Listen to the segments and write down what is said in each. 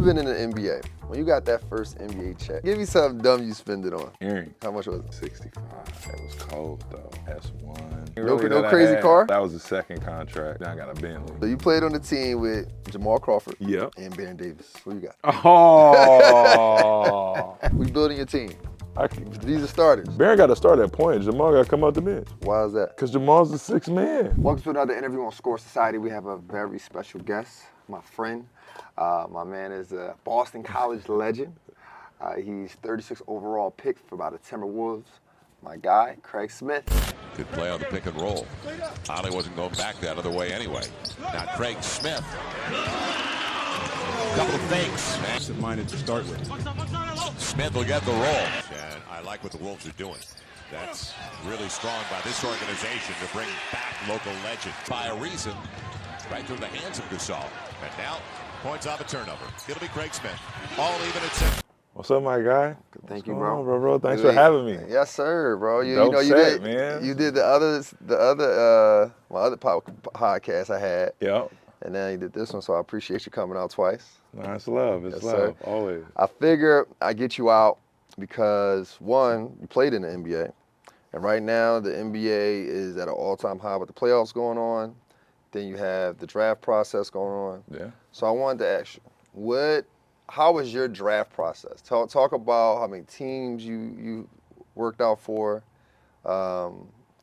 you've been in the NBA, when you got that first NBA check, give me something dumb you spend it on. Earring. How much was it? 65. It was cold though. S1. No crazy car? That was the second contract. Now I got a Bentley. So you played on the team with Jamal Crawford. Yep. And Baron Davis. Who you got? Oh. We building your team. I can, These are starters. Baron got to start at point. Jamal got to come out the bench. Why is that? Because Jamal's the sixth man. Welcome to another interview on Score Society. We have a very special guest, my friend. My man is a Boston College legend. He's 36 overall pick for by the Timberwolves. My guy, Craig Smith. Good play on the pick and roll. Ollie wasn't going back that other way anyway. Now Craig Smith. Couple of fakes. Absent-minded to start with. Smith will get the roll. And I like what the Wolves are doing. That's really strong by this organization to bring back local legend by a reason right through the hands of Gasol. And now, points off a turnover. It'll be Craig Smith. All even at 6. What's up, my guy? Thank you, What's going bro. on, bro. Thanks for having me. Yes, sir, bro. You Dope know, you set, did, man. You did my other podcast I had. Yep. And then you did this one, so I appreciate you coming out twice. Nah, it's love. It's Yes, love. sir. Always. I figure I get you out because, one, you played in the NBA. And right now, the NBA is at an all-time high with the playoffs going on. Then you have the draft process going on. Yeah. So I wanted to ask you, how was your draft process? Talk about how many teams you worked out for, the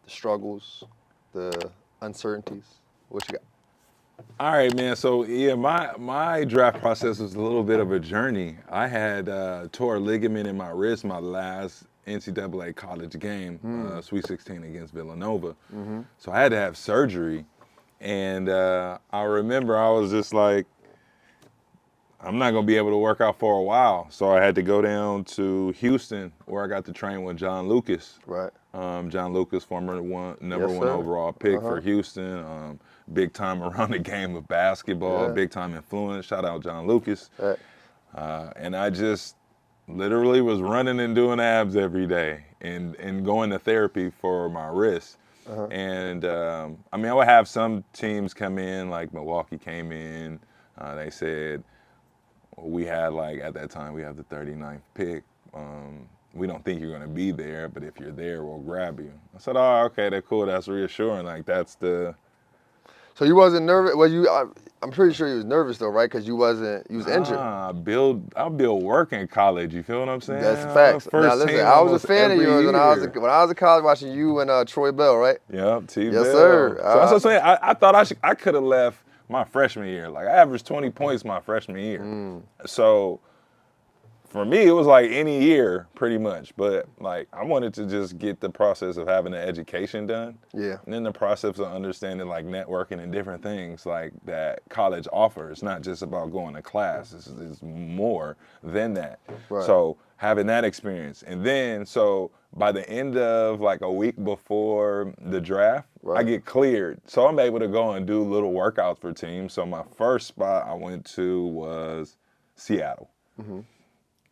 struggles, the uncertainties. What you got? All right, man. So yeah, my draft process was a little bit of a journey. I had tore a ligament in my wrist my last NCAA college game, Sweet 16 against Villanova. Mm-hmm. So I had to have surgery, and I remember I was just like, I'm not gonna be able to work out for a while. So I had to go down to Houston, where I got to train with John Lucas. Right. John Lucas, former number Yes, one sir. overall pick for Houston. Big time around the game of basketball, big time influence. Shout out John Lucas. Right. And I just literally was running and doing abs every day and going to therapy for my wrist. And I mean, I would have some teams come in, like Milwaukee came in. They said, we had at that time, we have the 39th pick. We don't think you're going to be there, but if you're there, we'll grab you. I said, oh, okay, that's cool. That's reassuring. That's the... So you wasn't nervous? Well, I'm pretty sure you was nervous though, right? Because you was injured. I build work in college. You feel what I'm saying? That's facts. Now listen, I was a fan of yours when I was in college watching you and Troy Bell, right? Yep, T. Yes, Bell. sir. So that's what I'm saying. I thought I could have left my freshman year. I averaged 20 points my freshman year. So for me, it was like any year pretty much. But I wanted to just get the process of having an education done. Yeah. And then the process of understanding networking and different things that college offers. Not just about going to class. It's more than that. Right. So having that experience. And then so by the end of a week before the draft, I get cleared. So I'm able to go and do little workouts for teams. So my first spot I went to was Seattle. Mm-hmm.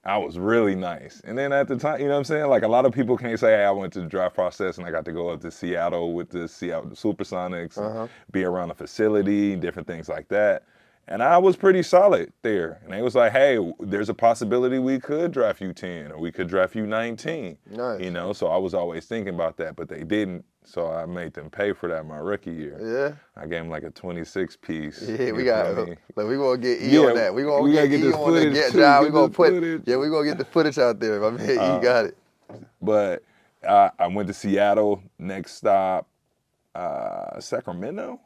I was really nice. And then at the time, you know what I'm saying? A lot of people can't say, hey, I went to the draft process and I got to go up to Seattle with the Seattle Supersonics, and be around the facility, different things like that. And I was pretty solid there. And they was like, hey, there's a possibility we could draft you 10 or we could draft you 19. Nice. So I was always thinking about that, but they didn't. So I made them pay for that my rookie year. Yeah. I gave them a 26 piece. Yeah, we got. We gonna get on that. We gonna get this footage. We gonna we gonna get the footage out there. My man, you got it. But I went to Seattle. Next stop, Sacramento.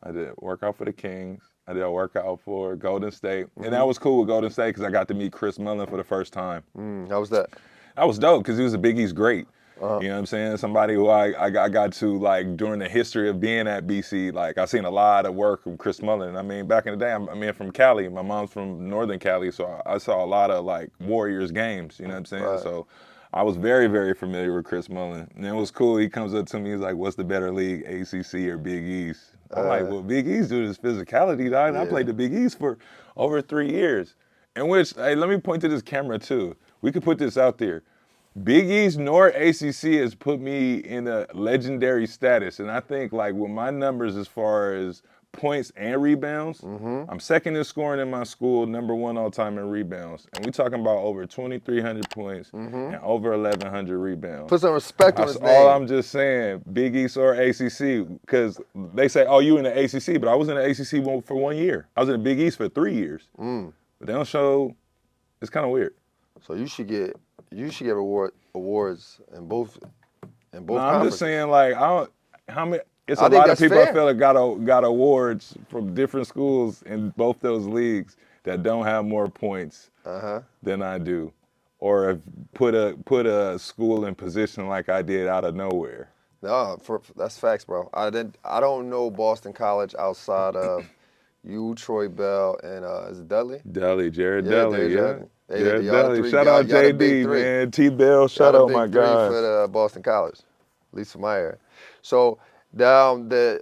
I did a workout for the Kings. I did a workout for Golden State, and that was cool with Golden State because I got to meet Chris Mullin for the first time. How was that? That was dope because he was a Big East great. You know what I'm saying? Somebody who I got to during the history of being at BC. I seen a lot of work from Chris Mullin. I mean, back in the day, I'm from Cali. My mom's from Northern Cali, so I saw a lot of Warriors games. You know what I'm saying? Right. So I was very, very familiar with Chris Mullin. And it was cool. He comes up to me. He's like, "What's the better league, ACC or Big East?" I'm like, "Well, Big East do this physicality, dog. And I played the Big East for over 3 years." In which, hey, let me point to this camera too. We could put this out there. Big East nor ACC has put me in a legendary status. And I think with my numbers as far as points and rebounds. I'm second in scoring in my school, number 1 all time in rebounds. And we talking about over 2,300 points and over 1,100 rebounds. Put some respect on his That's name. all I'm just saying, Big East or ACC, because they say, oh, you in the ACC, but I was in the ACC for 1 year. I was in the Big East for 3 years. But they don't show, it's kind of weird. So you should get awards in both No, I'm conferences. just saying, like, how many? It's I a think lot of that's people I fair. feel like got awards from different schools in both those leagues that don't have more points than I do, or have put a school in position like I did out of nowhere. No, that's facts, bro. I don't know Boston College outside of you, Troy Bell, and is it Dudley? Jared Yeah, Dudley, yeah. Dudley. Hey, Jared y'all the Dudley. three- Shout y'all- out y'all the big JD, three. man. T-Bell, shout Y'all out the my big three guys. for the Boston College, at least for my area. So did the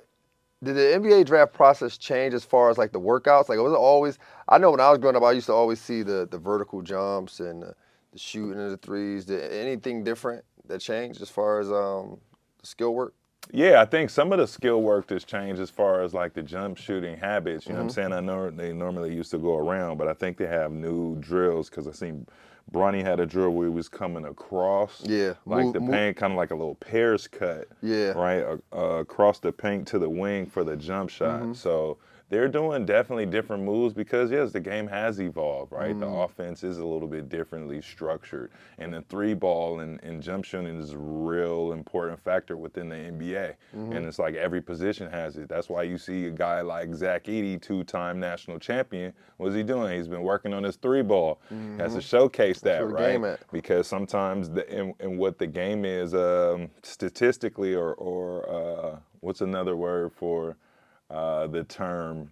NBA draft process change as far as like the workouts? Like, was it always? I know when I was growing up, I used to always see the vertical jumps and the shooting of the threes. Did anything different that changed as far as the skill work? Yeah, I think some of the skill work has changed as far as like the jump shooting habits. You know what I'm saying? I know they normally used to go around, but I think they have new drills because I seen Bronny had a drill where he was coming across, like the paint, kind of like a little Pears cut, right, across the paint to the wing for the jump shot. So they're doing definitely different moves because, yes, the game has evolved, right? The offense is a little bit differently structured. And the 3-ball and jump shooting is a real important factor within the NBA. And it's like every position has it. That's why you see a guy like Zach Edey, 2-time national champion. What's he doing? He's been working on his 3-ball. Has to showcase that, right? Because sometimes in what the game is statistically or what's another word for the term,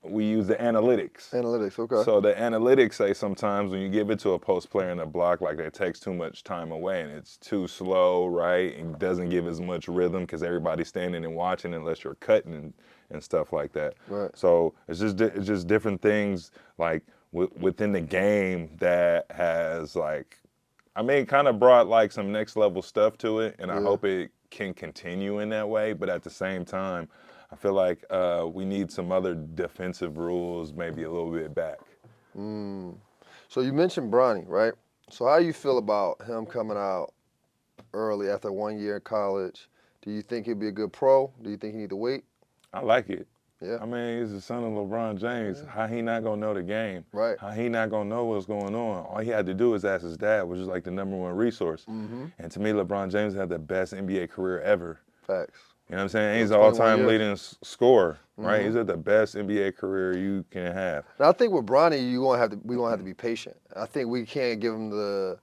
we use the analytics. Analytics, okay. So the analytics say sometimes when you give it to a post player in the block, like that takes too much time away and it's too slow, right? And doesn't give as much rhythm because everybody's standing and watching unless you're cutting and stuff like that. Right. So it's just different things like within the game that has like, I mean, kind of brought like some next level stuff to it, and I hope it can continue in that way. But at the same time, I feel like we need some other defensive rules, maybe a little bit back. So you mentioned Bronny, right? So how do you feel about him coming out early after 1 year in college? Do you think he'd be a good pro? Do you think he need to wait? I like it. Yeah. I mean, he's the son of LeBron James. How he not gonna know the game? Right. How he not gonna know what's going on? All he had to do is ask his dad, which is like the #1 resource. And to me, LeBron James had the best NBA career ever. Facts. You know what I'm saying? He's the 21 all-time years. leading scorer, right? He's at the best NBA career you can have. Now I think with Bronny, we're gonna have to be patient. I think we can't give him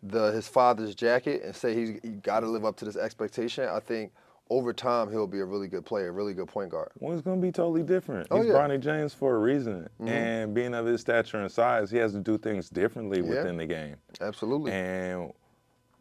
his father's jacket and say he got to live up to this expectation. I think over time he'll be a really good player, a really good point guard. Well, it's going to be totally different. He's Bronny James for a reason. And being of his stature and size, he has to do things differently within the game. Absolutely. And,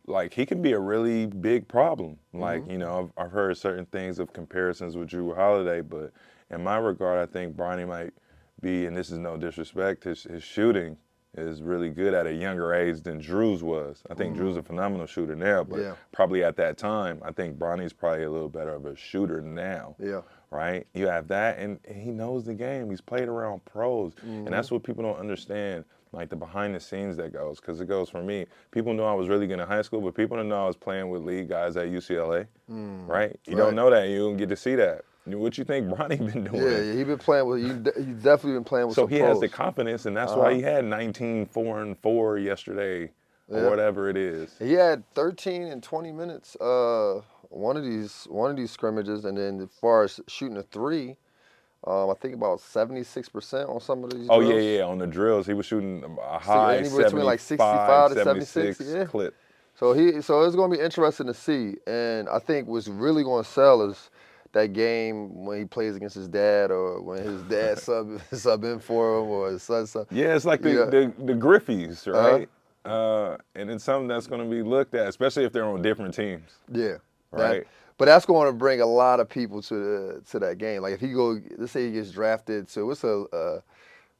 like, he can be a really big problem. Like, you know, I've heard certain things of comparisons with Drew Holiday, but in my regard, I think Bronny might be, and this is no disrespect, his shooting is really good at a younger age than Drew's was. I think Drew's a phenomenal shooter now, but probably at that time, I think Bronny's probably a little better of a shooter now. Yeah. Right? You have that, and he knows the game. He's played around pros, and that's what people don't understand, like the behind the scenes that goes, because it goes for me. People knew I was really good in high school, but people didn't know I was playing with league guys at UCLA, right? You don't know that. You don't get to see that. What you think Bronny been doing? Yeah, he been playing with he's definitely been playing with So some he pros. has the confidence, and that's why he had 19, 4, and 4 yesterday, or whatever it is. He had 13 and 20 minutes one of these scrimmages, and then as far as shooting a three, I think about 76% on some of these. Oh drills. yeah, on the drills he was shooting a high anywhere between like 65 65 to 76 clip. So it's going to be interesting to see, and I think what's really going to sell is that game when he plays against his dad, or when his dad sub in for him, or his son sub. Yeah, it's like the Griffies, right? And it's something that's going to be looked at, especially if they're on different teams. Yeah. Right. But that's going to bring a lot of people to that game. Like if let's say he gets drafted, so it's a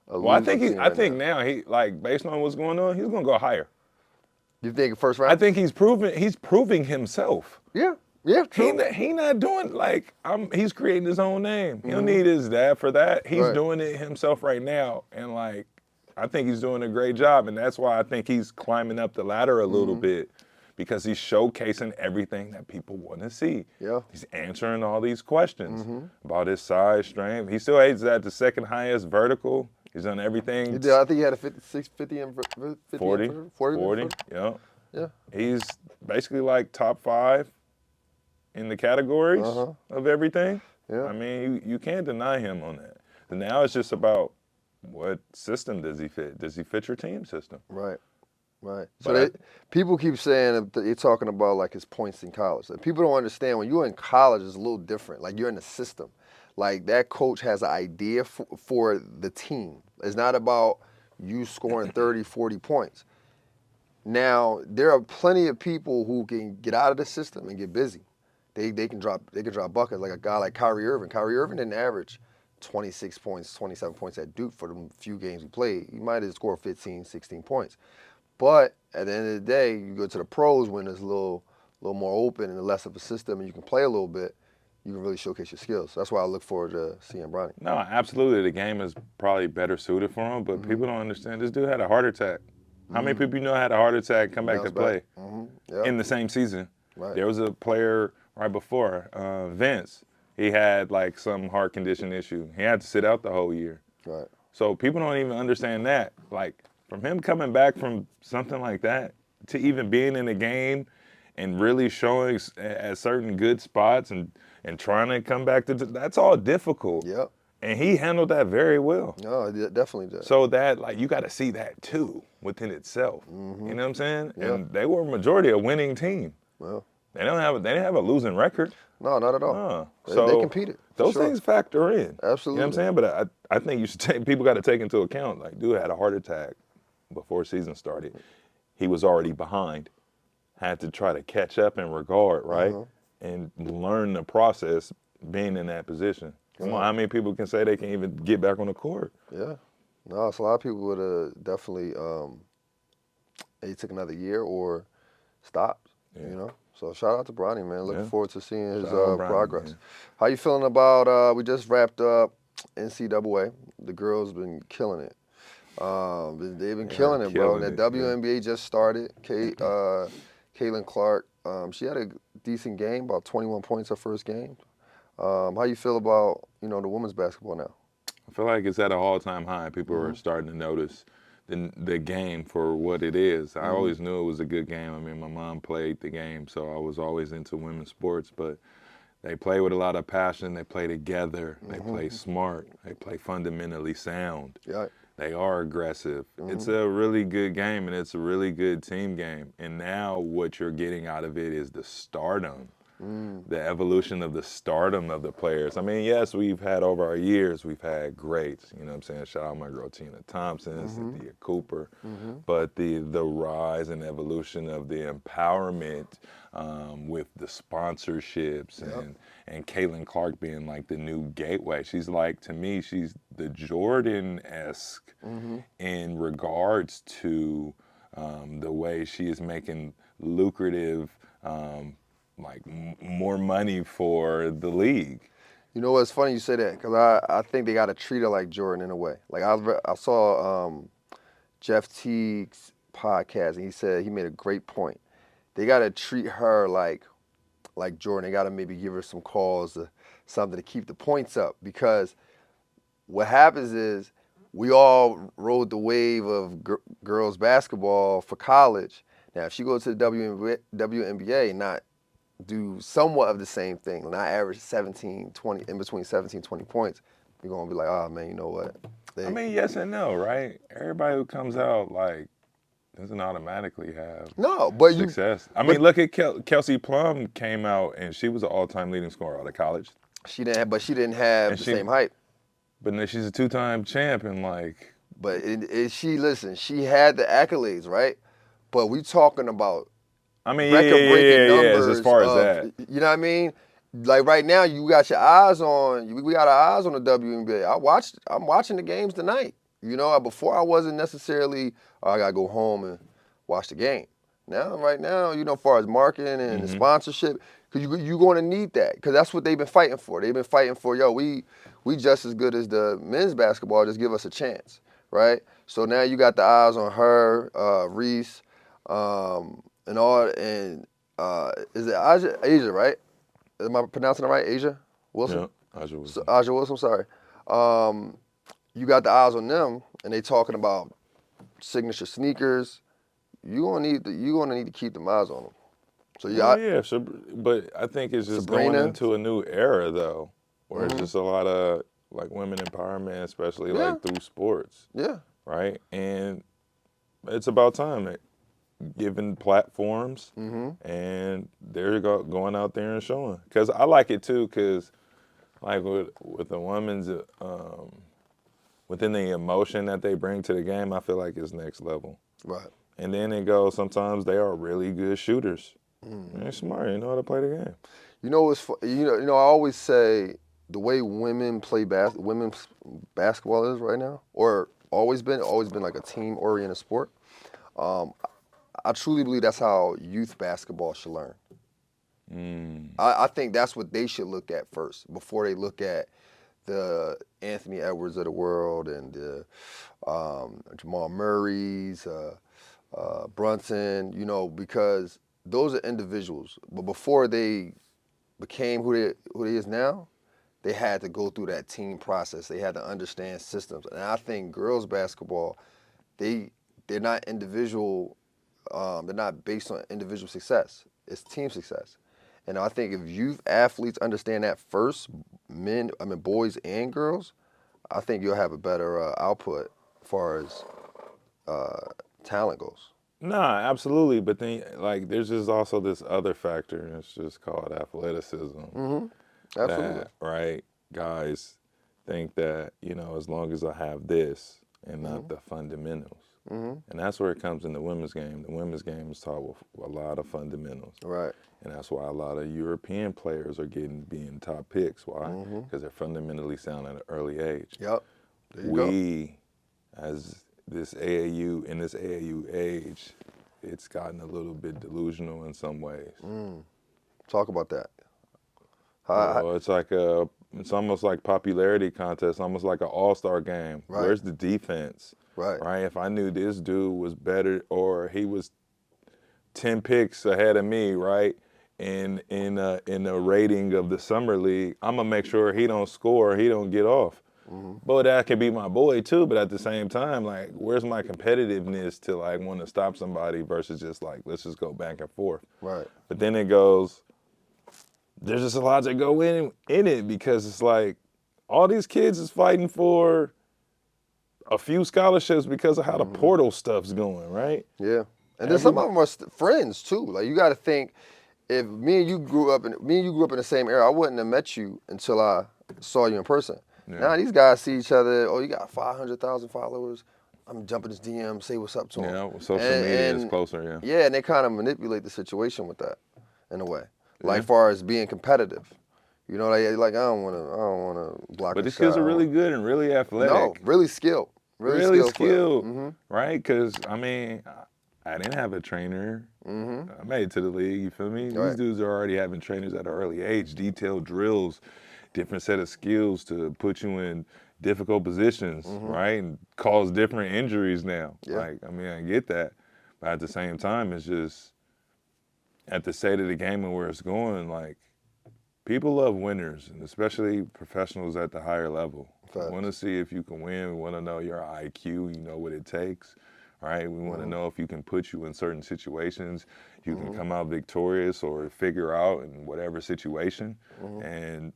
well, I think now he, like, based on what's going on, he's going to go higher. You think first round? I think he's proving himself. Yeah. Yeah, true. He not doing like he's creating his own name. He don't need his dad for that. He's Right. doing it himself right now, and like I think he's doing a great job, and that's why I think he's climbing up the ladder a little bit because he's showcasing everything that people want to see. Yeah. He's answering all these questions about his size, strength. He still is at the second highest vertical. He's done everything. He did. I think he had a 50 and 50 40, and 40. yeah. Yeah. He's basically like top 5 in the categories of everything. Yeah. I mean, you can't deny him on that. And now it's just about what system does he fit? Does he fit your team system? Right. Right. But So people keep saying that they're talking about like his points in college. Like, people don't understand when you're in college, it's a little different. Like you're in the system. Like that coach has an idea for the team. It's not about you scoring 30, 40 points. Now, there are plenty of people who can get out of the system and get busy. They can drop buckets like a guy like Kyrie Irving. Kyrie Irving didn't average 26 points, 27 points at Duke for the few games he played. He might have scored 15, 16 points. But at the end of the day, you go to the pros when it's a little more open and less of a system and you can play a little bit, you can really showcase your skills. That's why I look forward to seeing Bronny. No, absolutely. The game is probably better suited for him, but people don't understand. This dude had a heart attack. How many people you know had a heart attack come back to play in the same season? Right. There was a player right before, Vince. He had like some heart condition issue. He had to sit out the whole year. Right. So people don't even understand that. Like from him coming back from something like that to even being in the game and really showing at certain good spots and trying to come back to that's all difficult. Yep. And he handled that very well. No, it definitely did. So that, like, you got to see that too within itself. You know what I'm saying? Yeah. And they were a majority a winning team. Well, They didn't have a losing record. no, not at all. So They competed. for Those sure. things factor in. Absolutely. You know what I'm saying? But I think you should people got to take into account, like, dude had a heart attack before season started. He was already behind. Had to try to catch up in regard, right? And learn the process being in that position. Come on, how many people can say they can even get back on the court? Yeah. No, so a lot of people would have definitely they took another year or stopped, you know? So shout out to Bronny, man. Looking forward to seeing his Bronny, progress. man. How you feeling about, we just wrapped up NCAA. The girls been killing it. They've been killing it, bro. killing That it, WNBA just started. Caitlin Clark, she had a decent game, about 21 points her first game. How you feel about, the women's basketball now? I feel like it's at an all-time high. People are starting to notice the game for what it is. I always knew it was a good game. I mean, my mom played the game, so I was always into women's sports. But they play with a lot of passion. They play together. They play smart. They play fundamentally sound. Yeah. They are aggressive. It's a really good game, and it's a really good team game. And now what you're getting out of it is the stardom. The evolution of the stardom of the players. I mean, yes, we've had over our years, we've had greats. You know what I'm saying? Shout out my girl Tina Thompson, Cynthia Cooper. But the rise and evolution of the empowerment with the sponsorships and Caitlin Clark being like the new gateway. She's like, to me, she's the Jordan-esque in regards to the way she is making lucrative more money for the league. You know what's funny you say that, because I think they got to treat her like Jordan in a way. Like I saw Jeff Teague's podcast, and he said he made a great point. They got to treat her like Jordan. They got to maybe give her some calls or something to keep the points up, because what happens is we all rode the wave of girls basketball for college. Now, if she goes to the WNBA, not do somewhat of the same thing, not average 17, 20, in between 17, 20 points, you're going to be like, oh, man, you know what? I mean, yes and no, right? Everybody who comes out, doesn't automatically have success. I mean, look at Kelsey Plum came out, and she was an all-time leading scorer out of college. She didn't have the same hype. But then she's a two-time champ, and But she had the accolades, right? But we talking about record-breaking numbers. As far as that. You know what I mean? Like right now, you got your eyes on. We got our eyes on the WNBA. I'm watching the games tonight. Before I wasn't necessarily. I gotta go home and watch the game. Right now, as far as marketing and the sponsorship, Because you're going to need that. Because that's what they've been fighting for. They've been fighting for, we just as good as the men's basketball. Just give us a chance, right? So now you got the eyes on her, Reese, and all. And is it Asia, right? Am I pronouncing it right? Asia Wilson? Yeah, Aja Wilson. Aja Wilson, sorry. You got the eyes on them, and they talking about signature sneakers. You're gonna need to keep them eyes on them. So But I think it's just Sabrina. going into a new era though, where it's just a lot of like women empowerment, especially like through sports. Yeah. Right, and it's about time given platforms, and they're going out there and showing. Because I like it too, because like with the women's, within the emotion that they bring to the game, I feel like it's next level. Right. And then it goes, sometimes they are really good shooters. They're smart, they know how to play the game. You know what's I always say the way women play women's basketball is right now, or always been like a team-oriented sport. I truly believe that's how youth basketball should learn. I think that's what they should look at first before they look at the Anthony Edwards of the world and the Jamal Murray's, Brunson, because those are individuals. But before they became who they is now, they had to go through that team process. They had to understand systems. And I think girls basketball, they're not individual. They're not based on individual success. It's team success. And I think if youth athletes understand that first, boys and girls, I think you'll have a better output as far as talent goes. Nah, absolutely. But then, like, there's just also this other factor, and it's just called athleticism. Absolutely. That, right? Guys think that, as long as I have this and not the fundamentals. And that's where it comes in the women's game. The women's game is taught with a lot of fundamentals. Right. And that's why a lot of European players are being top picks. Why? Because they're fundamentally sound at an early age. Yep. There you go. As in this AAU age, it's gotten a little bit delusional in some ways. Talk about that. It's almost like popularity contest, almost like an all-star game. Right. Where's the defense? Right. If I knew this dude was better or he was 10 picks ahead of me, right? In the rating of the summer league, I'm gonna make sure he don't score, he don't get off. But that could be my boy too. But at the same time, like, where's my competitiveness to like want to stop somebody versus just like let's just go back and forth. Right. But then it goes. There's just a lot to go in it because it's like all these kids is fighting for a few scholarships because of how the portal stuff's going, right? Yeah. And then some of them are friends too. Like, you got to think, if me and you grew up in the same era, I wouldn't have met you until I saw you in person. Yeah. Now these guys see each other. Oh, you got 500,000 followers. I'm jumping his DM, say what's up to him. Yeah, social media is closer. Yeah. Yeah, and they kind of manipulate the situation with that, in a way. Like, far as being competitive. Like I don't want to block. But these kids are really good and really athletic. No, really skilled. Really skilled. Right? Because I didn't have a trainer. I made it to the league. You feel me? Right. These dudes are already having trainers at an early age, detailed drills, different set of skills to put you in difficult positions, right? And cause different injuries now. Yeah. I get that. But at the same time, it's just at the state of the game and where it's going, like, people love winners, and especially professionals at the higher level. We want to see if you can win. We want to know your IQ. You know what it takes, right? We want to know if you can put you in certain situations. You can come out victorious or figure out in whatever situation. And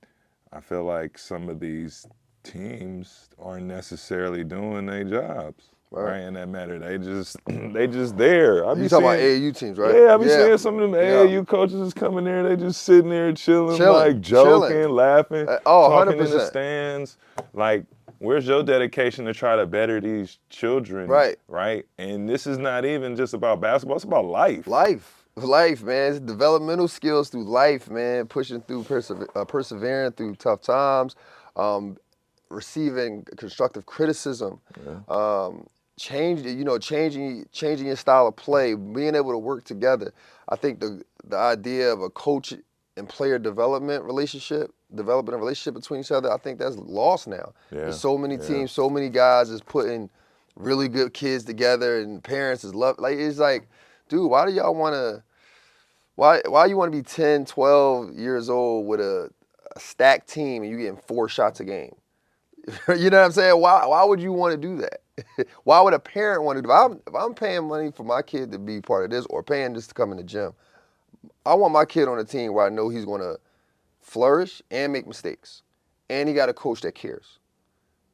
I feel like some of these teams aren't necessarily doing their jobs. Right, in that matter, they just there. You talking about AAU teams, right? Yeah, I be seeing some of them AAU coaches is coming there. They just sitting there chilling, like joking, laughing, talking 100%. in the stands. Like, where's your dedication to try to better these children? Right. And this is not even just about basketball. It's about life. Life, man. It's developmental skills through life, man. Pushing through, persevering through tough times, receiving constructive criticism. Changing your style of play, being able to work together. I think the idea of a coach and player development a relationship between each other, I think that's lost now. Yeah. There's so many teams, so many guys is putting really good kids together, and parents is love. Like, it's like, dude, why do y'all want to? Why you want to be 10, 12 years old with a stacked team and you getting 4 shots a game? You know what I'm saying? Why would you want to do that? Why would a parent want to do it? If I'm paying money for my kid to be part of this or paying just to come in the gym, I want my kid on a team where I know he's going to flourish and make mistakes. And he got a coach that cares,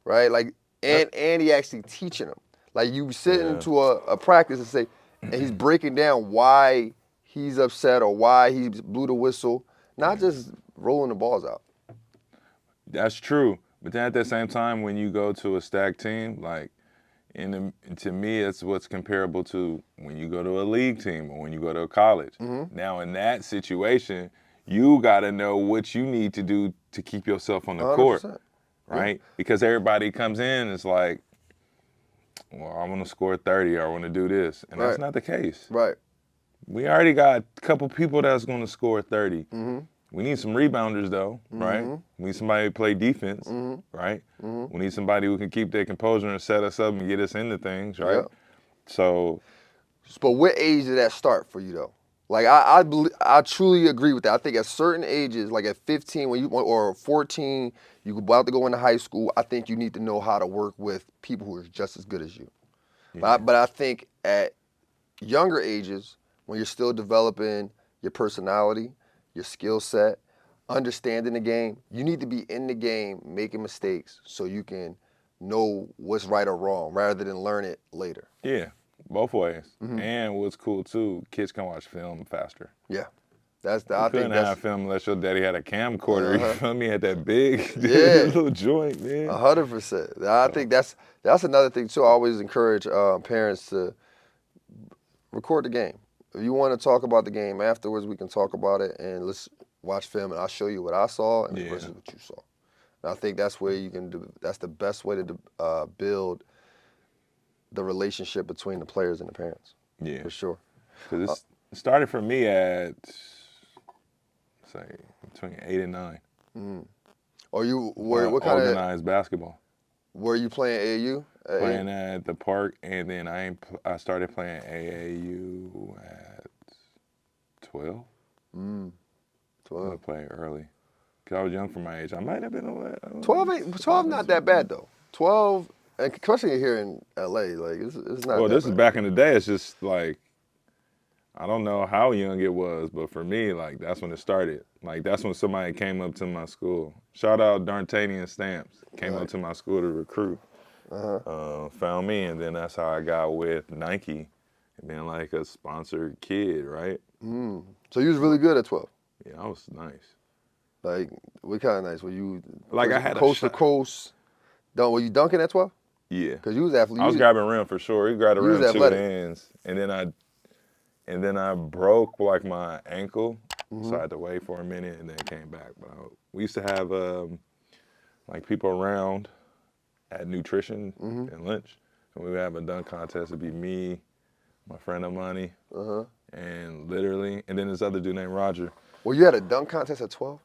right? Like, and he actually teaching them. Like, you sit into a practice and say, and he's breaking down why he's upset or why he blew the whistle, not just rolling the balls out. That's true. But then at the same time, when you go to a stacked team, like, to me, it's what's comparable to when you go to a league team or when you go to a college. Now, in that situation, you got to know what you need to do to keep yourself on the 100%. court, right? Because everybody comes in and it's like, well, I want to score 30 or I want to do this. And that's not the case. Right. We already got a couple people that's going to score 30. We need some rebounders, though, right? We need somebody to play defense, right? We need somebody who can keep their composure and set us up and get us into things, right? Yep. So, but what age did that start for you, though? Like, I truly agree with that. I think at certain ages, like at 15 or 14, you're about to go into high school, I think you need to know how to work with people who are just as good as you. Yeah. But I think at younger ages, when you're still developing your personality, your skill set, understanding the game, you need to be in the game making mistakes so you can know what's right or wrong rather than learn it later. Yeah, both ways. And what's cool, too, kids can watch film faster. Yeah. I couldn't have film unless your daddy had a camcorder. You feel me? Had that big little joint, man. 100%. I think that's another thing, too. I always encourage parents to record the game. If you want to talk about the game afterwards, we can talk about it and let's watch film and I'll show you what I saw and versus what you saw. And I think that's where you can do. That's the best way to build the relationship between the players and the parents. Yeah, for sure. Because it started for me at say between 8 and 9. Or you were what kind of organized basketball? Were you playing AAU? Playing at the park, and then I started playing AAU at 12. 12. I played early. Cause I was young for my age. I might have been 12 not that bad though. 12, and especially here in LA, like it's not. Well, that this bad. is back in the day. It's just like I don't know how young it was, but for me, like that's when it started. Like that's when somebody came up to my school. Shout out Darntanian Stamps. Came up to my school to recruit. Found me, and then that's how I got with Nike and being like a sponsored kid, right? So you was really good at 12. Yeah, I was nice. Like, what kind of nice? Were you like I had coast to coast? Were you dunking at 12? Yeah, because you was athletic. I was grabbing rim for sure. He grabbed the rim 2 athletic. hands, and then I broke like my ankle, so I had to wait for a minute and then came back. But we used to have like people around at nutrition and lunch, and we would have a dunk contest. It'd be me, my friend Amani, and then this other dude named Roger. Well, you had a dunk contest at 12?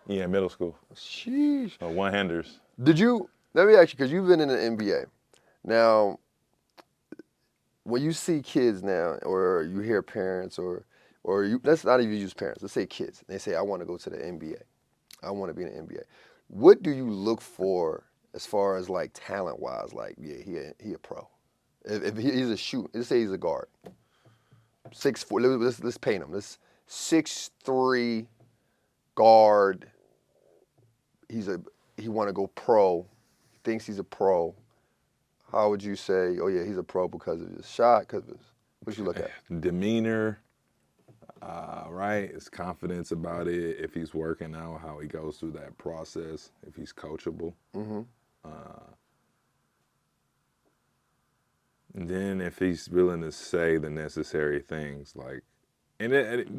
Yeah, middle school. Sheesh. One-handers. Let me ask you, because you've been in the NBA. Now, when you see kids now, or you hear parents, or let's not even use parents, let's say kids, they say, I want to go to the NBA. I want to be in the NBA. What do you look for as far as like talent-wise? Like, yeah, he a pro. If he's a shoot, let's say he's a guard. 6'4", let's paint him. This 6'3" guard. He want to go pro. Thinks he's a pro. How would you say, oh yeah, he's a pro because of his shot, because of his, what you look at? Demeanor, right? His confidence about it, if he's working out, how he goes through that process, if he's coachable. And then if he's willing to say the necessary things, like,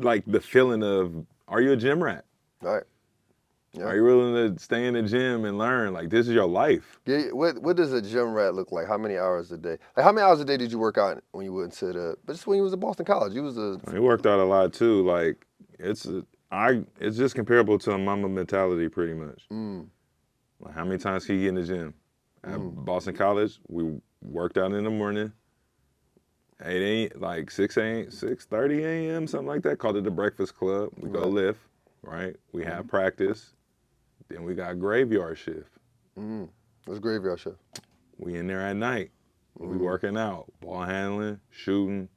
like the feeling of, are you a gym rat? Right. Yeah. Are you willing to stay in the gym and learn? Like, this is your life. Yeah. What does a gym rat look like? How many hours a day? Like, how many hours a day did you work out when you went to but just when you was at Boston College? You was He worked out a lot too. Like, It's just comparable to a mama mentality, pretty much. Mm. Like how many times he get in the gym? At Boston College, we worked out in the morning. 8 a.m., like 6 a.m., 6:30 a.m., something like that. Called it the Breakfast Club. We go lift, right? We have practice. Then we got graveyard shift. What's graveyard shift? We in there at night. We working out, ball handling, shooting.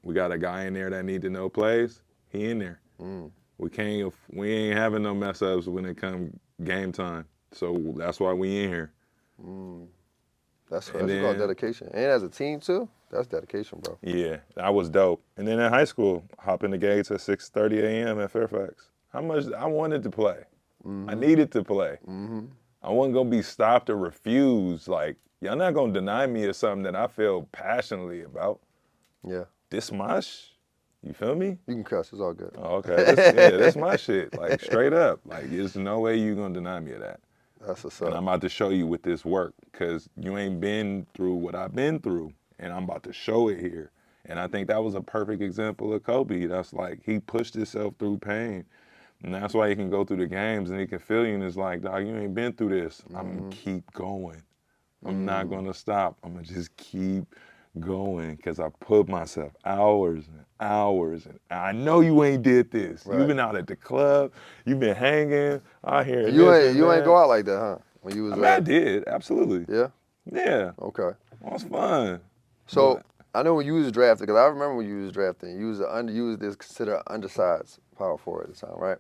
We got a guy in there that need to know plays. He in there. We ain't having no mess ups when it come game time. So that's why we in here. That's called dedication. And as a team too, that's dedication, bro. Yeah, that was dope. And then in high school, hop in the gates at 6:30 a.m. at Fairfax. How much I wanted to play. I needed to play. I wasn't gonna be stopped or refused. Like, y'all not gonna deny me of something that I feel passionately about. Yeah. This my you feel me? You can cuss, it's all good. Oh, okay. That's my shit. Like, straight up. Like, there's no way you gonna deny me of that. That's what's And up. I'm about to show you with this work, because you ain't been through what I've been through, and I'm about to show it here. And I think that was a perfect example of Kobe. That's like, he pushed himself through pain. And that's why he can go through the games and he can feel you and it's like, dog, you ain't been through this. I'm gonna keep going. I'm not gonna stop. I'm gonna just keep going, because I put myself hours and hours, and I know you ain't did this. Right. You've been out at the club, you've been hanging out here. You ain't go out like that, huh? When you was I did, absolutely. Yeah? Yeah. Okay. It was fun. So But I know when you was drafted, because I remember when you was drafted, you was considered undersized power forward at the time, right?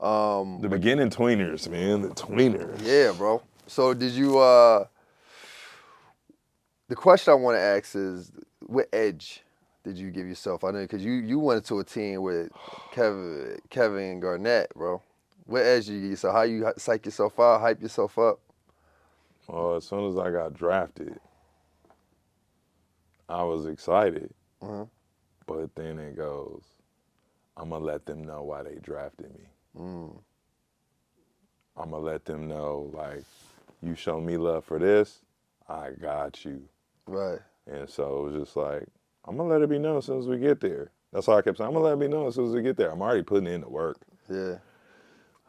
the beginning tweeners, man, the tweeners. Yeah, bro. So did you the question I want to ask is, what edge did you give yourself? I know because you went into a team with Kevin Garnett, bro. What edge did you give yourself? How you psych yourself out, hype yourself up? Well, as soon as I got drafted, I was excited. But then it goes, I'm going to let them know why they drafted me. I'm going to let them know, like, you show me love for this, I got you. Right. And so it was just like, I'm going to let it be known as soon as we get there. That's all I kept saying. I'm going to let it be known as soon as we get there. I'm already putting in the work. Yeah.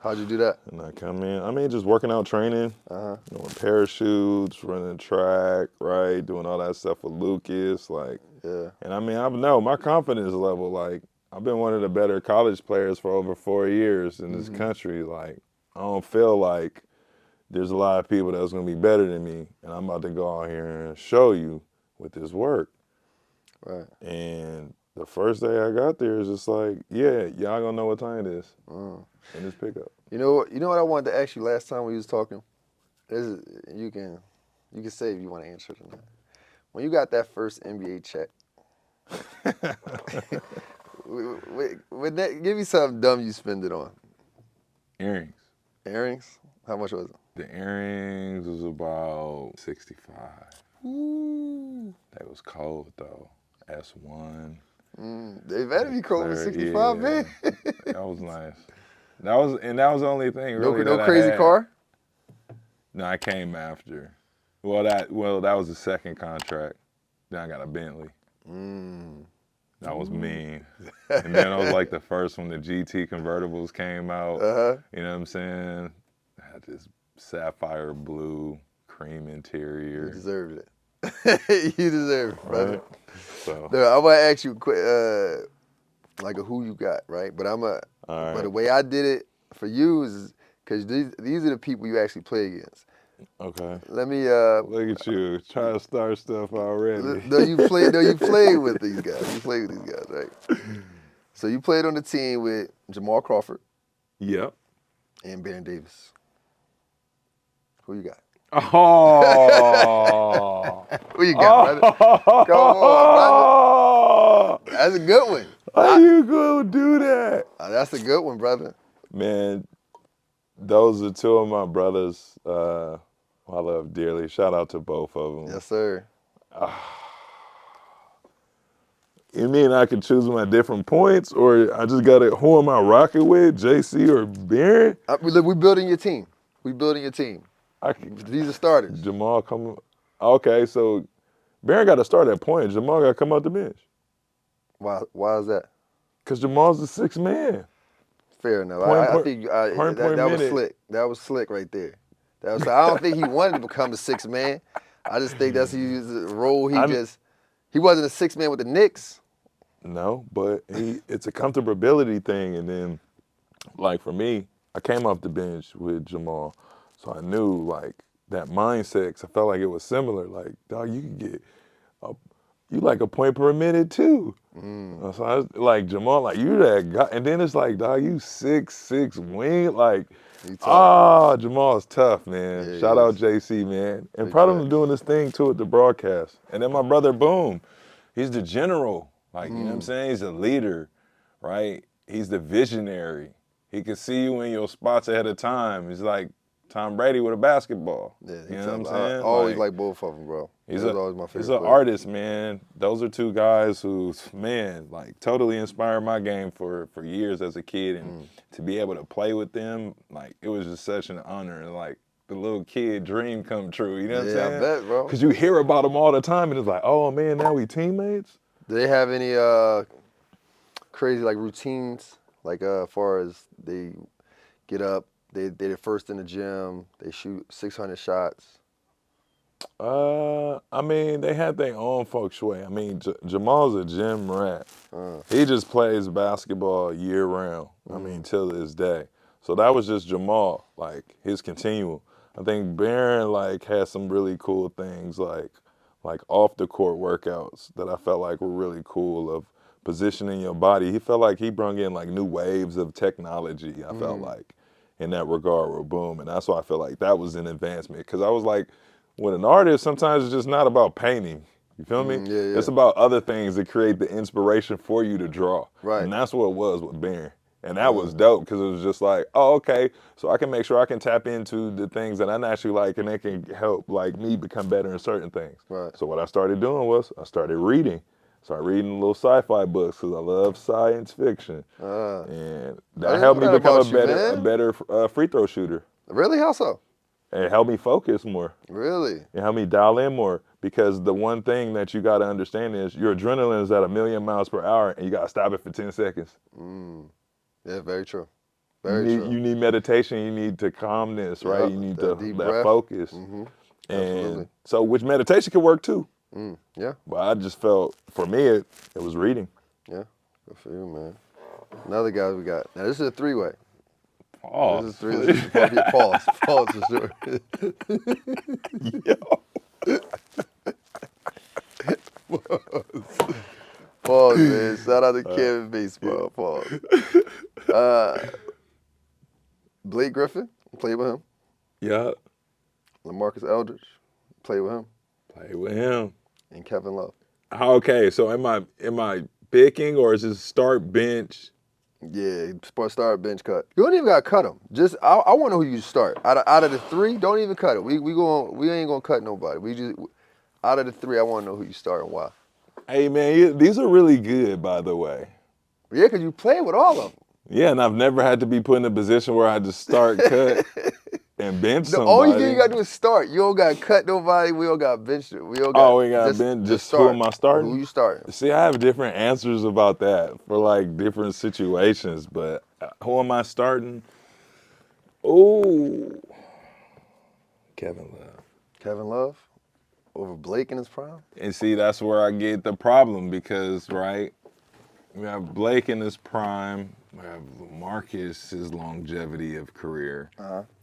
How'd you do that? And I come in, just working out, training, doing parachutes, running track, right, doing all that stuff with Lucas, like. Yeah. And I know my confidence level, like, I've been one of the better college players for over 4 years in this country. Like, I don't feel like there's a lot of people that's going to be better than me, and I'm about to go out here and show you with this work. Right. And the first day I got there, it's just like, yeah, y'all gonna know what time it is in this pickup. You know what I wanted to ask you last time we was talking? You can say if you want to answer it or not. When you got that first NBA check, give me something dumb you spend it on. Earrings. Earrings? How much was it? The earrings was about 65. Ooh. That was cold though. S1. They better be cold with 65, yeah. man. That was nice. That was the only thing really. No that crazy I had. car? No, I came after. That was the second contract. Then I got a Bentley. That was mean. And then I was like the first when the GT convertibles came out. You know what I'm saying? I had this sapphire blue cream interior. You deserved it. You deserve it, brother. Right? So. No, I'm gonna ask you like who you got, right? But but the way I did it for you is because these are the people you actually play against. Okay. Let me look at you trying to start stuff already. No, you played with these guys. You played with these guys, right? So you played on the team with Jamal Crawford. Yep. And Baron Davis. Who you got? Oh. Who you got, brother? Come on, brother. That's a good one. How you gonna do that? That's a good one, brother. Man, those are two of my brothers I love dearly. Shout out to both of them. Yes, sir. You mean I can choose them at different points, or I just got to, who am I rocking with, JC or Baron? We're building your team. These are starters. Jamal okay, so Baron got to start at point. Jamal got to come out the bench. Why is that? Because Jamal's the sixth man. Fair enough. Point I per- think point per that was minute. slick. That was slick right there. I don't think he wanted to become a sixth man. I just think that's his role. He wasn't a sixth man with the Knicks. No, but it's a comfortability thing. And then, like for me, I came off the bench with Jamal, so I knew like that mindset. 'Cause I felt like it was similar. Like, dog, you can get you like a point per minute too. So I was like, Jamal, like you that guy. And then it's like, dog, you 6'6" wing. Like, Jamal's tough, man. Yeah, Shout he out is. JC, man. And Big proud of him facts. doing this thing too at the broadcast. And then my brother Boom, he's the general. Like, you know what I'm saying? He's a leader, right? He's the visionary. He can see you in your spots ahead of time. He's like Tom Brady with a basketball. Yeah, you know what I'm saying? I always like both of them, bro. He's always my favorite. He's an artist, man. Those are two guys who, man, like totally inspired my game for years as a kid, and to be able to play with them, like it was just such an honor, and like the little kid dream come true. You know what I'm saying? I bet, bro. Because you hear about them all the time, and it's like, oh man, now we teammates. Do they have any crazy like routines, like as far as they get up, they're first in the gym, they shoot 600 shots? I mean, they had their own feng shui. I mean, Jamal's a gym rat. He just plays basketball year round. I mean, till this day. So that was just Jamal, like his continual. I think Barron like had some really cool things, like off the court workouts that I felt like were really cool, of positioning your body. He felt like he brought in like new waves of technology. I felt like in that regard with Boom, and that's why I feel like that was an advancement. Because I was like, with an artist, sometimes it's just not about painting. You feel me? Yeah. It's about other things that create the inspiration for you to draw. Right. And that's what it was with Barron. And that was dope because it was just like, oh, okay, so I can make sure I can tap into the things that I naturally like, and they can help like me become better in certain things. Right. So what I started doing was I started reading. Started reading little sci-fi books because I love science fiction. And that helped me become a better free throw shooter. Really? How so? It helped me focus more. Really? It helped me dial in more, because the one thing that you got to understand is your adrenaline is at 1,000,000 miles per hour, and you got to stop it for 10 seconds. Yeah, very true. You need meditation. You need to calmness, right? Yep, you need that focus. Absolutely. And so, which meditation can work too. Yeah. But I just felt, for me, it was reading. Yeah. Good for you, man. Another guy we got. Now, this is a three-way. Pause. This is three. This is supposed to be a pause. Pause for sure. Pause, man. Shout out to Kevin Baseball. Pause. Blake Griffin, played with him. Yeah. LaMarcus Aldridge, played with him. Play with him. And Kevin Love. Okay, so am I picking, or is it start bench? Yeah, start bench cut. You don't even got to cut him. Just I want to know who you start. Out of the three, don't even cut it. We ain't gonna cut nobody. We just out of the three, I want to know who you start and why. Hey man, these are really good, by the way. Yeah, because you play with all of them. Yeah, and I've never had to be put in a position where I had to start, cut, and bench The somebody. only thing you got to do is start. You don't got to cut nobody. We don't got to bench. We don't got. We got to bench. Just start. who am I starting? Who you starting? See, I have different answers about that for like different situations, but who am I starting? Oh, Kevin Love. Kevin Love over Blake in his prime. And see, that's where I get the problem, because, right, we have Blake in his prime, we have Marcus's longevity of career,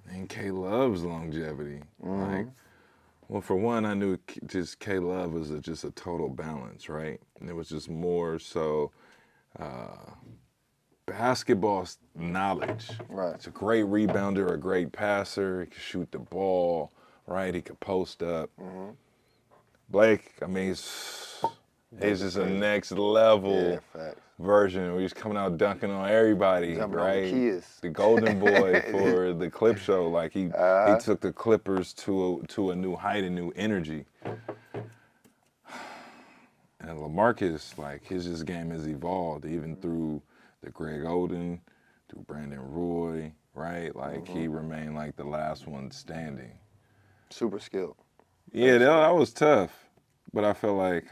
and K Love's longevity. Like, well, for one, I knew just K Love was just a total balance, right? And it was just more so basketball knowledge. Right. It's a great rebounder, a great passer. He could shoot the ball, right? He could post up. Blake, I mean, it's just a next level version where he's coming out dunking on everybody, right? The golden boy for the clip show. Like he took the Clippers to a new height and new energy. And LaMarcus, like his game has evolved even through the Greg Oden, through Brandon Roy, right? Like he remained like the last one standing. Super skilled. Yeah, that was tough. But I feel like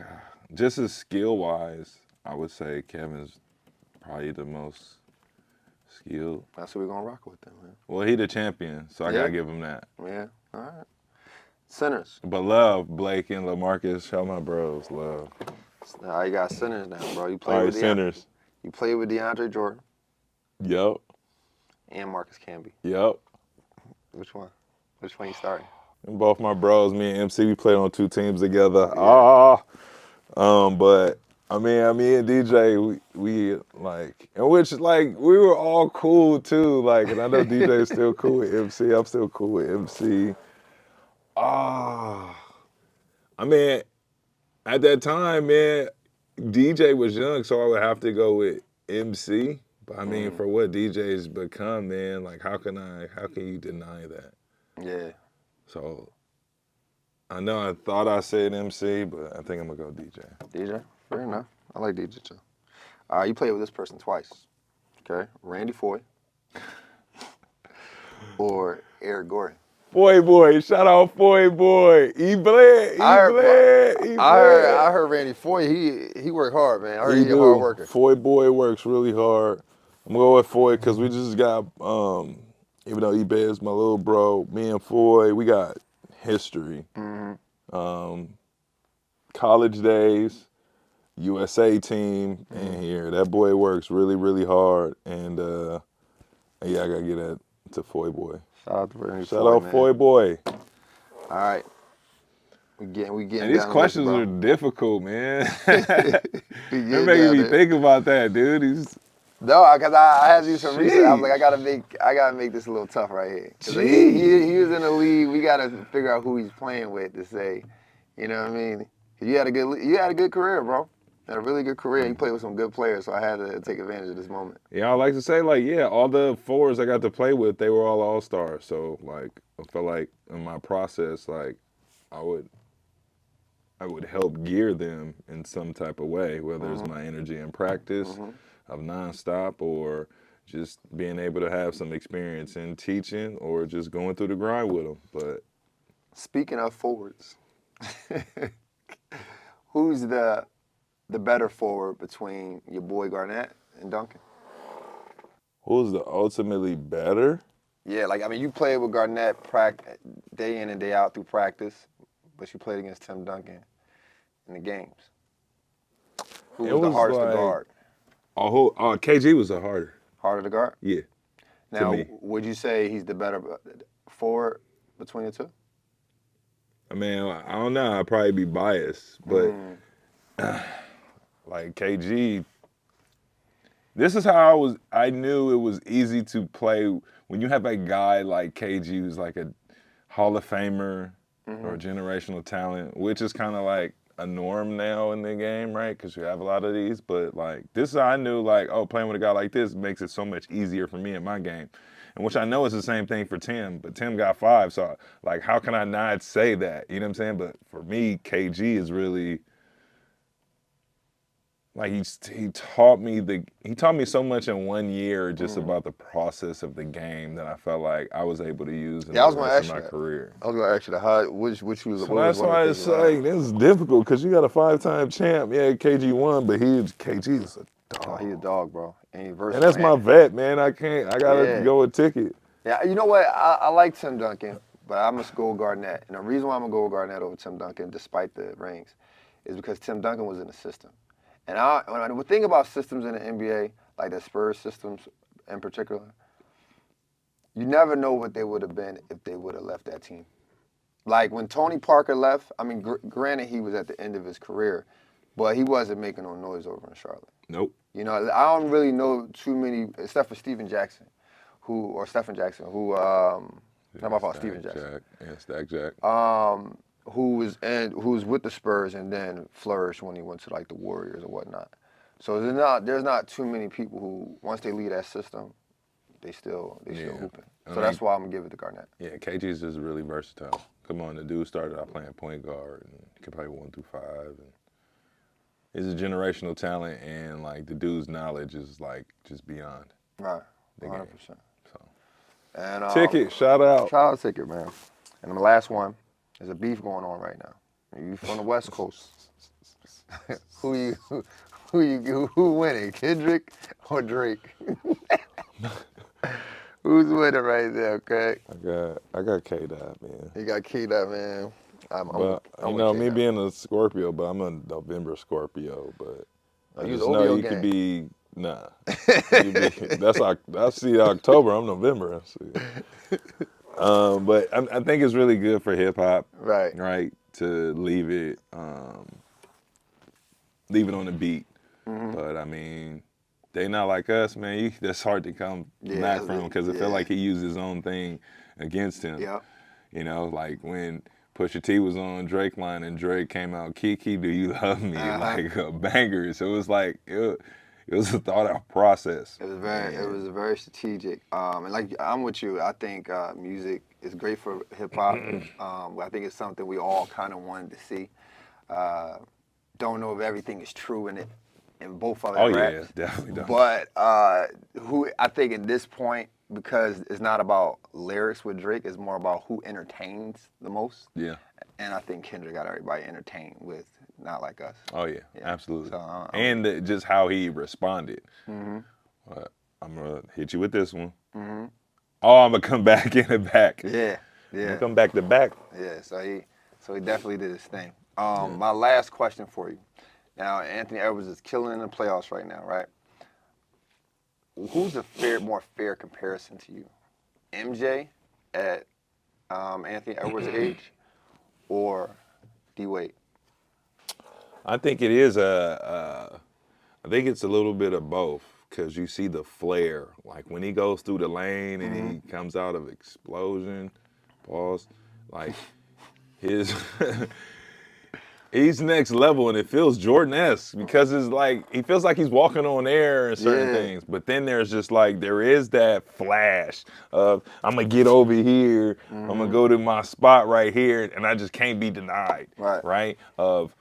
just as skill-wise, I would say Kevin's probably the most Skilled. That's who we're gonna rock with, then, man. Well, he the champion, so I Yeah. gotta give him that. Yeah. All right. Centers. But love Blake and LaMarcus. Shout my bros, love. Now you got centers now, bro. You play All right, with centers. You play with DeAndre Jordan Yep. and Marcus Camby. Yep. Which one? Which one you starting? And both my bros, me and MC, we played on 2 teams together. Yeah. But I mean, me and DJ, we like, and which like we were all cool too. Like, and I know DJ is still cool with MC. I'm still cool with MC. I mean, at that time, man, DJ was young, so I would have to go with MC. But I mean, for what DJ's become, man, like how can you deny that? Yeah. So I know I thought I said MC, but I think I'm gonna go DJ. DJ? Fair enough. I like DJ too. All right, you played with this person twice. Okay? Randy Foye or Eric Gordon. Foye boy, shout out Foye boy. He bled. I heard Randy Foye, he worked hard, man. I heard he a hard worker. Foye boy works really hard. I'm gonna go with Foye because we just got, even though eBay is my little bro, me and Foye, we got history. College days, USA team, and here. That boy works really, really hard. And yeah, I gotta get that to Foye boy. Shout out to Randy Shout Foye, out man. Foye boy. All right. We getting And these down the questions list, are difficult, man. We They're getting making down me there. think about that, dude. No, because I had to do some research. I was like, I gotta make this a little tough right here. 'Cause he was in the league. We gotta figure out who he's playing with to say, you know what I mean? You had a good career, bro. You had a really good career. You played with some good players, so I had to take advantage of this moment. Yeah, I like to say, like, yeah, all the forwards I got to play with, they were all all-stars. So, like, I felt like in my process, like, I would help gear them in some type of way, whether it's my energy in practice of nonstop or just being able to have some experience in teaching or just going through the grind with them. But Speaking of forwards, who's the better forward between your boy Garnett and Duncan? who's the ultimately better? Yeah, like, I mean, you played with Garnett day in and day out through practice, but you played against Tim Duncan in the games. Who was the hardest to guard? KG was the harder. Harder to guard? Yeah. Now, me. would you say he's the better forward between the two? I mean, I don't know. I'd probably be biased, but like KG, this is how I knew it was easy to play when you have a guy like KG who's like a Hall of Famer or a generational talent, which is kind of like a norm now in the game, right? Because you have a lot of these, but like this is how I knew, like, oh, playing with a guy like this makes it so much easier for me in my game. And which I know is the same thing for Tim, but Tim got 5, so like how can I not say that? You know what I'm saying? But for me, KG is really like he taught me so much in 1 year just about the process of the game that I felt like I was able to use in the rest of my career. I was going to ask you which was So that's why it's like this is difficult because you got a 5-time champ. Yeah, KG won, but KG is a dog. He's a dog, bro. And he's versatile. And that's my vet, man. I gotta go with Ticket. Yeah, you know what? I like Tim Duncan, but I must go with Garnett. And the reason why I'm going to go with Garnett over Tim Duncan, despite the rings, is because Tim Duncan was in the system. And when I would think about systems in the NBA, like the Spurs systems in particular, you never know what they would have been if they would have left that team. Like when Tony Parker left, I mean, granted he was at the end of his career, but he wasn't making no noise over in Charlotte. Nope. You know, I don't really know too many, except for Stephen Jackson, not my fault, Stephen Jackson. Stack Jack. Who was with the Spurs and then flourished when he went to like the Warriors or whatnot. So there's not too many people who once they leave that system, they still hooping. So that's why I'm gonna give it to Garnett. Yeah, KG is just really versatile. Come on, the dude started out playing point guard and can play 1 through 5. And he's a generational talent, and like the dude's knowledge is like just beyond. Right, the 100%. game. So. And Ticket, shout out. Shout out Ticket, man. And the last one. There's a beef going on right now. You from the West Coast? Who winning, Kendrick or Drake? Who's winning right there, okay? I got K-Dot, man. You got K-Dot, man. But I'm you with know, me K-Dot. being a Scorpio, but I'm a November Scorpio. But I You was just know OVO you could gang. be that's I see October. I'm November. I see. But I think it's really good for hip hop, Right. right? To leave it on the beat. But I mean, they not like us, man. That's hard to come back from because I feel like he used his own thing against him. Yeah. You know, like when Pusha T was on Drake line and Drake came out, Kiki, do you love me? Like a banger. So it was like it was a thought out process. It was very strategic. And like I'm with you. I think music is great for hip hop. I think it's something we all kind of wanted to see. Don't know if everything is true in it, in both of the raps. Yeah, definitely don't. But who I think at this point, because it's not about lyrics with Drake, it's more about who entertains the most. Yeah. And I think Kendrick got everybody entertained with Not Like Us. Oh yeah, absolutely. So, and just how he responded. I'm gonna hit you with this one. Oh, I'm gonna come back in the back. Yeah. I'm gonna come back to back. Yeah, so he definitely did his thing. My last question for you. Now, Anthony Edwards is killing in the playoffs right now, right? Who's a more fair comparison to you? MJ at Anthony Edwards' age, or D-Wade? I think it is I think it's a little bit of both because you see the flair. Like when he goes through the lane and he comes out of explosion, pause, like his he's next level and it feels Jordan-esque because it's like he feels like he's walking on air and certain things. But then there's just like there is that flash of I'm gonna get over here, I'm gonna go to my spot right here, and I just can't be denied. Right? Of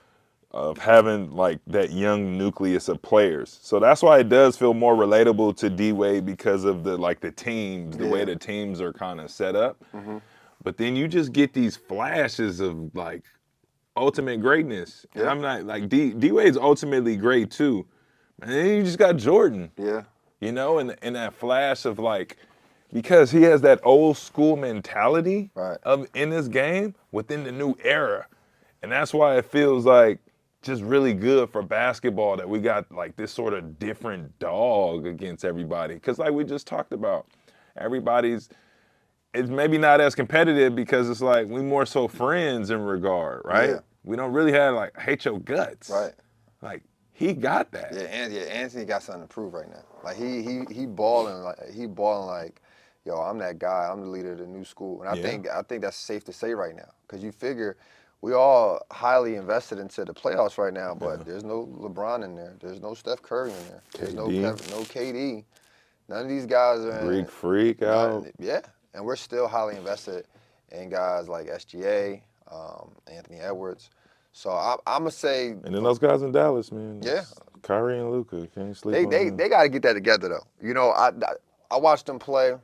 having like that young nucleus of players. So that's why it does feel more relatable to D-Wade because of the teams, the way the teams are kind of set up. But then you just get these flashes of like ultimate greatness. And I'm not like D-Wade's ultimately great too. And then you just got Jordan. Yeah. You know, and that flash of like, because he has that old school mentality of in this game within the new era. And that's why it feels like just really good for basketball that we got like this sort of different dog against everybody. Because like we just talked about, it's maybe not as competitive because it's like we more so friends in regard, right? Yeah. We don't really have like hate your guts. Right. Like he got that. Yeah, Anthony got something to prove right now. Like he balling like, yo, I'm that guy. I'm the leader of the new school. And I think that's safe to say right now because you figure we all highly invested into the playoffs right now, but there's no LeBron in there. There's no Steph Curry in there. There's no KD. None of these guys are in. Greek Freak out. Yeah, and we're still highly invested in guys like SGA, Anthony Edwards. So I'm gonna say. And then those guys in Dallas, man. Yeah. Kyrie and Luka can't sleep. They got to get that together though. You know, I watched them play.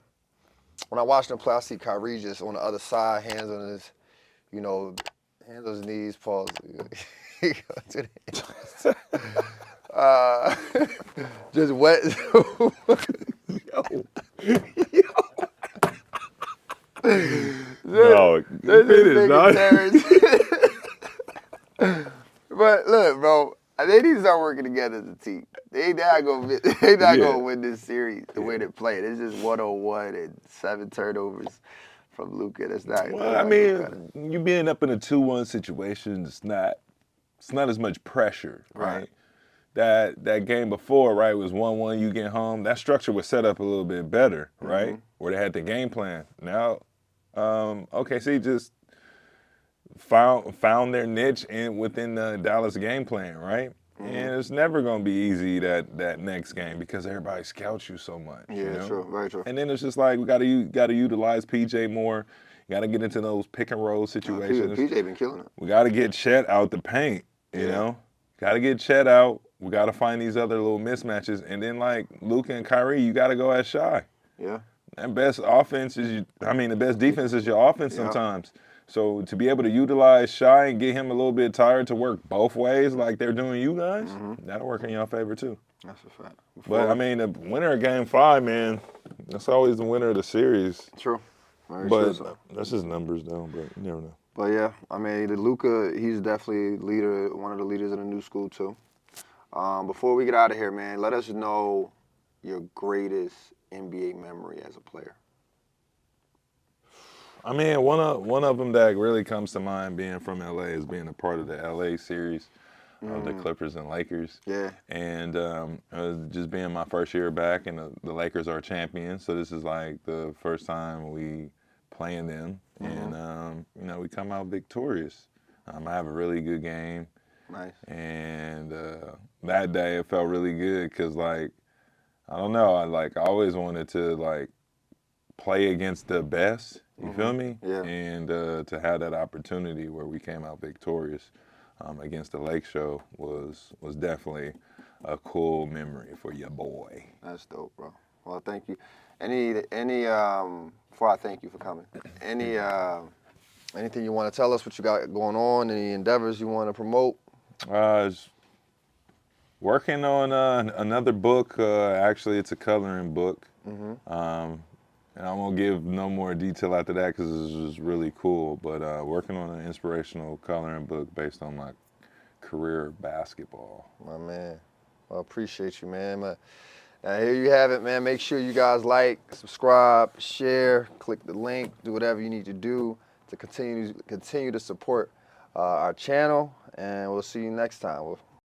When I watch them play, I see Kyrie just on the other side, hands on his, hands on his knees, pause. Just wet. No, finish, dog. But look, bro, they need to start working together as a team. They not gonna win this series the way they play it. It's just 101 and 7 turnovers from Luka. That's not. Well, I mean, you being up in a 2-1 situation, it's not as much pressure, right? That game before, right, was 1-1. You get home. That structure was set up a little bit better, right? Where they had the game plan. Now, OKC just found their niche within the Dallas game plan, right? And it's never gonna be easy that next game because everybody scouts you so much. Yeah, true, very true. And then it's just like we gotta utilize PJ more. You gotta get into those pick and roll situations. PJ been killing it. We gotta get Chet out the paint. You know, gotta get Chet out. We gotta find these other little mismatches, and then like Luka and Kyrie, you gotta go at Shy. Yeah. And the best defense is your offense sometimes. So to be able to utilize Shy and get him a little bit tired to work both ways like they're doing you guys, that'll work in your favor too. That's a fact. But I mean, the winner of Game 5, man, that's always the winner of the series. True. Very But true. that's just numbers, though. But you never know. But yeah, I mean, the Luka, he's definitely leader, one of the leaders of the new school too. Before we get out of here, man, let us know your greatest NBA memory as a player. I mean, one of them that really comes to mind being from LA is being a part of the LA series of the Clippers and Lakers. Yeah. And just being my first year back, and the Lakers are champions, so this is like the first time we playing them, and you know, we come out victorious. I have a really good game. Nice. And that day it felt really good because, like, I don't know, I always wanted to like play against the best. You feel me? Yeah. And to have that opportunity where we came out victorious against the Lake Show was definitely a cool memory for your boy. That's dope, bro. Well, thank you. Before I thank you for coming, anything you want to tell us, what you got going on, any endeavors you want to promote? Working on another book. Actually, it's a coloring book. And I won't give no more detail after that because it's just really cool. But working on an inspirational coloring book based on my career basketball. My man. Well, appreciate you, man. Now, here you have it, man. Make sure you guys like, subscribe, share, click the link, do whatever you need to do to continue to support our channel. And we'll see you next time.